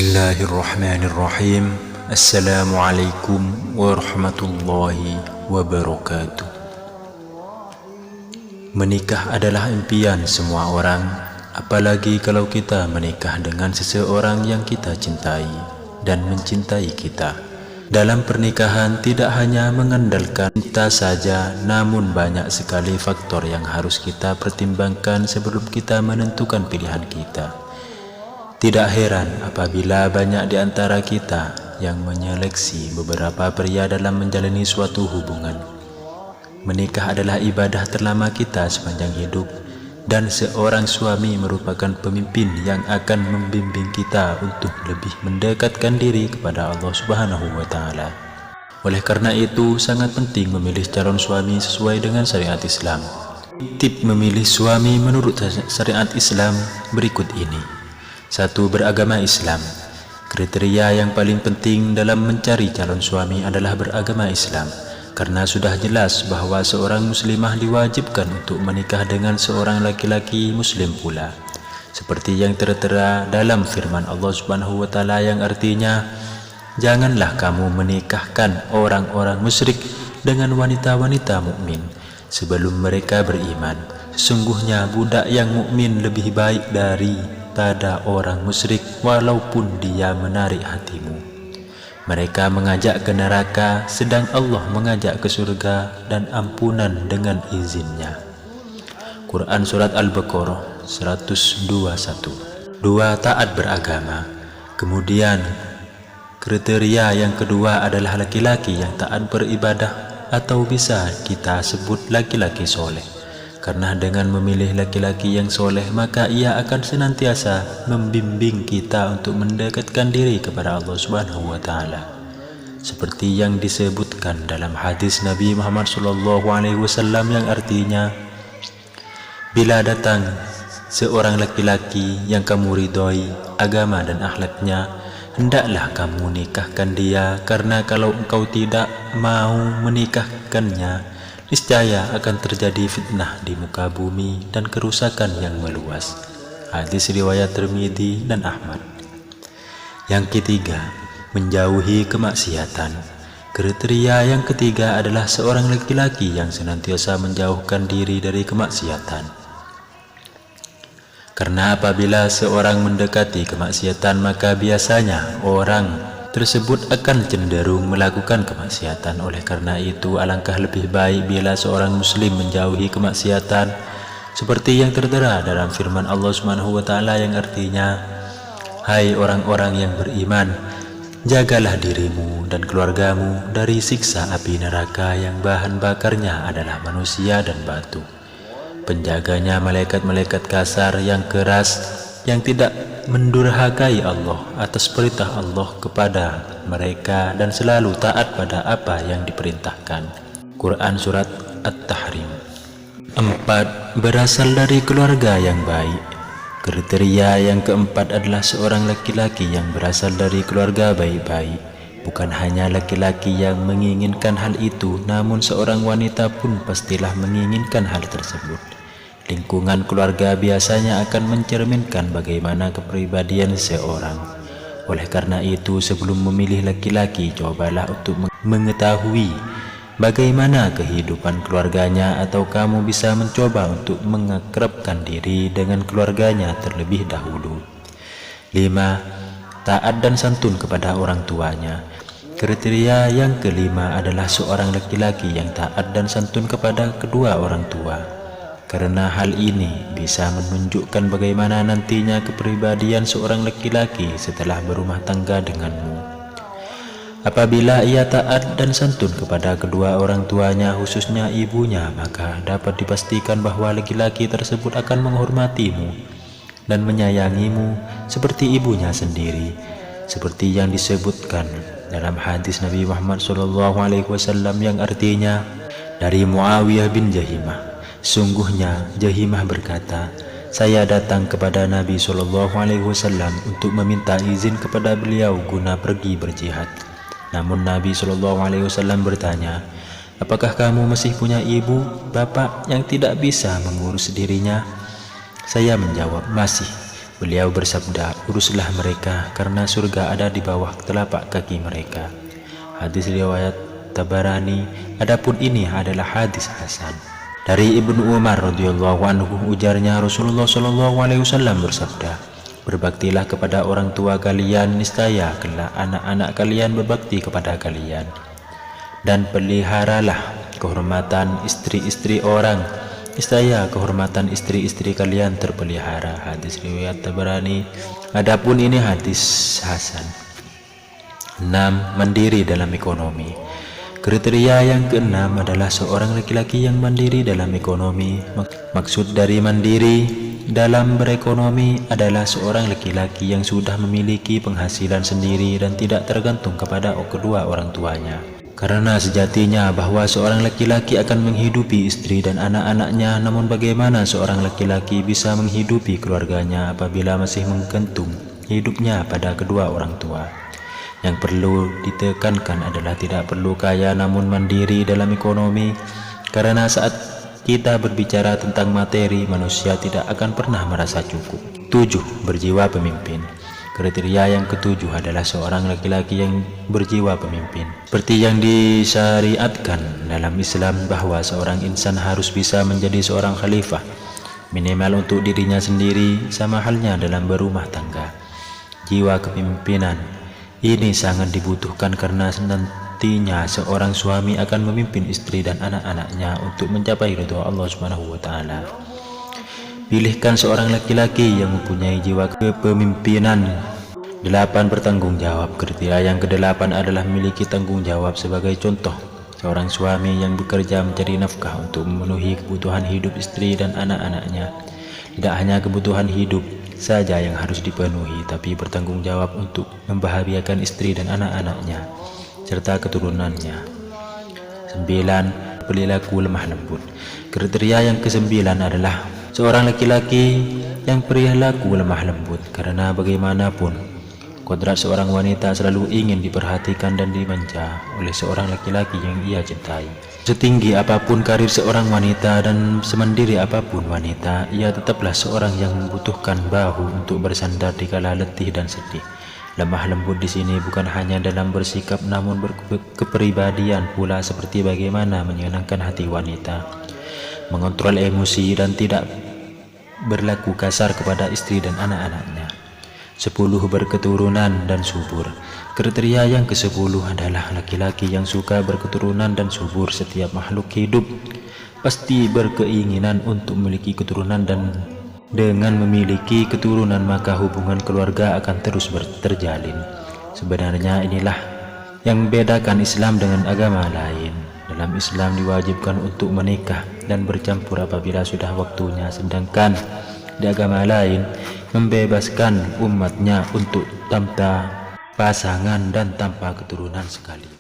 Bismillahirrahmanirrahim. Assalamualaikum warahmatullahi wabarakatuh. Menikah adalah impian semua orang, apalagi kalau kita menikah dengan seseorang yang kita cintai dan mencintai kita. Dalam pernikahan tidak hanya mengandalkan cinta saja, namun banyak sekali faktor yang harus kita pertimbangkan sebelum kita menentukan pilihan kita. Tidak heran apabila banyak di antara kita yang menyeleksi beberapa pria dalam menjalani suatu hubungan. Menikah adalah ibadah terlama kita sepanjang hidup, dan seorang suami merupakan pemimpin yang akan membimbing kita untuk lebih mendekatkan diri kepada Allah Subhanahu wa Ta'ala. Oleh karena itu, sangat penting memilih calon suami sesuai dengan syariat Islam. Tip memilih suami menurut syariat Islam berikut ini. 1. Beragama Islam. Kriteria yang paling penting dalam mencari calon suami adalah beragama Islam, karena sudah jelas bahwa seorang muslimah diwajibkan untuk menikah dengan seorang laki-laki muslim pula, seperti yang tertera dalam firman Allah Subhanahu wa Ta'ala yang artinya, janganlah kamu menikahkan orang-orang musyrik dengan wanita-wanita mukmin sebelum mereka beriman. Sesungguhnya budak yang mukmin lebih baik daripada orang musyrik walaupun dia menarik hatimu. Mereka mengajak ke neraka, sedang Allah mengajak ke surga dan ampunan dengan izinnya. Quran Surat Al-Baqarah 121. 2. Taat beragama. Kemudian kriteria yang kedua adalah laki-laki yang taat beribadah, atau bisa kita sebut laki-laki soleh. Karena dengan memilih laki-laki yang soleh, maka ia akan senantiasa membimbing kita untuk mendekatkan diri kepada Allah Subhanahu wa Ta'ala, seperti yang disebutkan dalam hadis Nabi Muhammad SAW yang artinya, bila datang seorang laki-laki yang kamu ridhoi agama dan akhlaknya, hendaklah kamu nikahkan dia, karena kalau engkau tidak mau menikahkannya, niscaya akan terjadi fitnah di muka bumi dan kerusakan yang meluas. Hadis riwayat Tirmidzi dan Ahmad. Yang ketiga, menjauhi kemaksiatan. Kriteria yang ketiga adalah seorang laki-laki yang senantiasa menjauhkan diri dari kemaksiatan. Karena apabila seorang mendekati kemaksiatan, maka biasanya orang tersebut akan cenderung melakukan kemaksiatan. Oleh karena itu, alangkah lebih baik bila seorang muslim menjauhi kemaksiatan, seperti yang tertera dalam firman Allah Subhanahu wa Ta'ala yang artinya, hai orang-orang yang beriman, jagalah dirimu dan keluargamu dari siksa api neraka yang bahan bakarnya adalah manusia dan batu. Penjaganya malaikat-malaikat kasar yang keras, yang tidak mendurhakai Allah atas perintah Allah kepada mereka dan selalu taat pada apa yang diperintahkan. Quran Surat At-Tahrim. 4. Berasal dari keluarga yang baik. Kriteria yang keempat adalah seorang laki-laki yang berasal dari keluarga baik-baik. Bukan hanya laki-laki yang menginginkan hal itu, namun seorang wanita pun pastilah menginginkan hal tersebut. Lingkungan keluarga biasanya akan mencerminkan bagaimana kepribadian seseorang. Oleh karena itu, sebelum memilih laki-laki, cobalah untuk mengetahui bagaimana kehidupan keluarganya, atau kamu bisa mencoba untuk mengakrabkan diri dengan keluarganya terlebih dahulu. 5. Taat dan santun kepada orang tuanya. Kriteria yang kelima adalah seorang laki-laki yang taat dan santun kepada kedua orang tua, karena hal ini bisa menunjukkan bagaimana nantinya kepribadian seorang laki-laki setelah berumah tangga denganmu. Apabila ia taat dan santun kepada kedua orang tuanya, khususnya ibunya, maka dapat dipastikan bahwa laki-laki tersebut akan menghormatimu dan menyayangimu seperti ibunya sendiri, seperti yang disebutkan dalam hadis Nabi Muhammad SAW yang artinya, dari Muawiyah bin Jahimah, sungguhnya Jahimah berkata, saya datang kepada Nabi SAW untuk meminta izin kepada beliau guna pergi berjihad. Namun Nabi SAW bertanya, apakah kamu masih punya ibu, bapak yang tidak bisa mengurus dirinya? Saya menjawab, masih. Beliau bersabda, uruslah mereka karena surga ada di bawah telapak kaki mereka. Hadis riwayat Tabarani. Adapun ini adalah hadis hasan. Dari Ibnu Umar radhiyallahu anhu, ujarnya Rasulullah shallallahu alaihi wasallam bersabda, berbaktilah kepada orang tua kalian, niscaya kelak anak-anak kalian berbakti kepada kalian, dan peliharalah kehormatan istri-istri orang, niscaya kehormatan istri-istri kalian terpelihara. Hadis riwayat Tabarani. Adapun ini hadis hasan. 6. Mandiri dalam ekonomi. Kriteria yang keenam adalah seorang laki-laki yang mandiri dalam ekonomi. Maksud dari mandiri dalam berekonomi adalah seorang laki-laki yang sudah memiliki penghasilan sendiri dan tidak tergantung kepada kedua orang tuanya. Karena sejatinya bahwa seorang laki-laki akan menghidupi istri dan anak-anaknya, namun bagaimana seorang laki-laki bisa menghidupi keluarganya apabila masih menggantung hidupnya pada kedua orang tua? Yang perlu ditekankan adalah tidak perlu kaya namun mandiri dalam ekonomi, karena saat kita berbicara tentang materi, manusia tidak akan pernah merasa cukup. 7. Berjiwa pemimpin. Kriteria yang ketujuh adalah seorang laki-laki yang berjiwa pemimpin. Seperti yang disyariatkan dalam Islam bahwa seorang insan harus bisa menjadi seorang khalifah, minimal untuk dirinya sendiri, sama halnya dalam berumah tangga. Jiwa kepemimpinan ini sangat dibutuhkan karena nantinya seorang suami akan memimpin istri dan anak-anaknya untuk mencapai ridha Allah Subhanahu wa taala. Pilihkan seorang laki-laki yang mempunyai jiwa kepemimpinan. 8. Bertanggung jawab. Kriteria yang ke-8 adalah memiliki tanggung jawab. Sebagai contoh, seorang suami yang bekerja mencari nafkah untuk memenuhi kebutuhan hidup istri dan anak-anaknya. Tidak hanya kebutuhan hidup saja yang harus dipenuhi, tapi bertanggung jawab untuk membahagiakan istri dan anak-anaknya serta keturunannya. 9. Perilaku lemah lembut. Kriteria yang ke-9 adalah seorang laki-laki yang perilaku lemah lembut, karena bagaimanapun kodrat seorang wanita selalu ingin diperhatikan dan dimanja oleh seorang laki-laki yang ia cintai. Setinggi apapun karir seorang wanita dan semandiri apapun wanita, ia tetaplah seorang yang membutuhkan bahu untuk bersandar di kala letih dan sedih. Lemah lembut di sini bukan hanya dalam bersikap, namun berkepribadian pula, seperti bagaimana menyenangkan hati wanita, mengontrol emosi dan tidak berlaku kasar kepada istri dan anak-anaknya. 10. Berketurunan dan subur. Kriteria yang ke-10 adalah laki-laki yang suka berketurunan dan subur. Setiap makhluk hidup pasti berkeinginan untuk memiliki keturunan, dan dengan memiliki keturunan maka hubungan keluarga akan terus terjalin. Sebenarnya inilah yang membedakan Islam dengan agama lain. Dalam Islam diwajibkan untuk menikah dan bercampur apabila sudah waktunya, sedangkan di agama lain membebaskan umatnya untuk tanpa pasangan dan tanpa keturunan sekali.